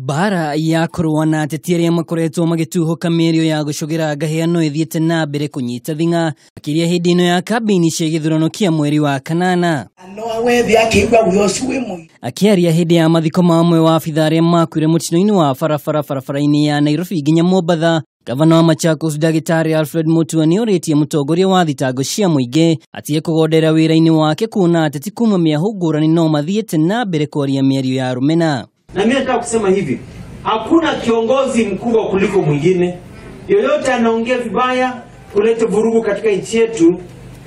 Bara ya kurwa na ateti aria makoretwo magituhuka mĩario ya gucugĩra ngaheano ithiĩte na mbere kunyita thinga akiria hindi ino ya kabini cia gĩthurano kia mweri wa kanana. Akiaria hindi ya mathiko ma amwe wa abitha aria makuire mutino-ini wa barabara-ini ya Nairobi nginya Mombatha, Gavana wa Machakos Dagitari Alfred Mutua nĩoritie mũtongoria wa thitango cia mũingĩ atige kũgondera wĩra-inĩ wake kuona ateti kuma mĩahũ ngũrani no mathiĩte na mbere kwaria mĩario ya rumena. Na mimi nataka kusema hivi, hakuna kiongozi mkubwa kuliko mwingine. Yoyote anaongea vibaya kuleta vurugu katika nchi yetu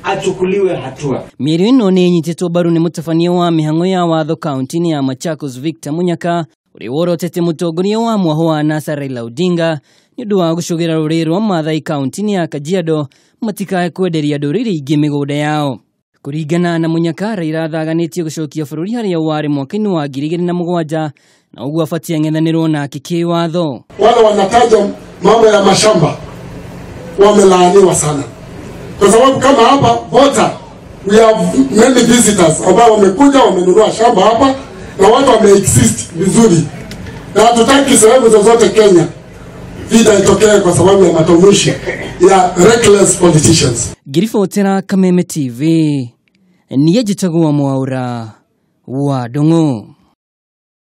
achukuliwe hatua. Mĩario ĩno nĩĩnyitetwo mbaru nĩ mũtabania wa mĩhang'o ya watho kaunti-inĩ ya Machakos Victor Munyaka ũrĩa worotete mũtongoria wa mwahũ wa NASA Raila Odinga nĩ ũndũ wa gũcũgĩra rũrĩrĩ rwa Maathai kaunti-inĩ ya Kajiado matikae kwenderia ndũrĩrĩ ingĩ mĩgũnda yao. Kũringana na Munyaka, Raila athaganĩtie gũcokia bũrũri harĩa warĩ mwaka-inĩ wa 2007 na ũguo abatie ang'ethanĩrwo nake kĩwatho. Wale wanataja mambo ya mashamba wamelaaniwa sana, kwa sababu kama hapa Volta we have many visitors ambao wamekuja wamenunua shamba hapa na watu wameexist vizuri, na hatutaki sehemu zozote Kenya vita itokee kwa sababu ya matamushi ya reckless politicians. Giribotera Kameme TV, niye jitagwo Mwaura wa Ndung'u.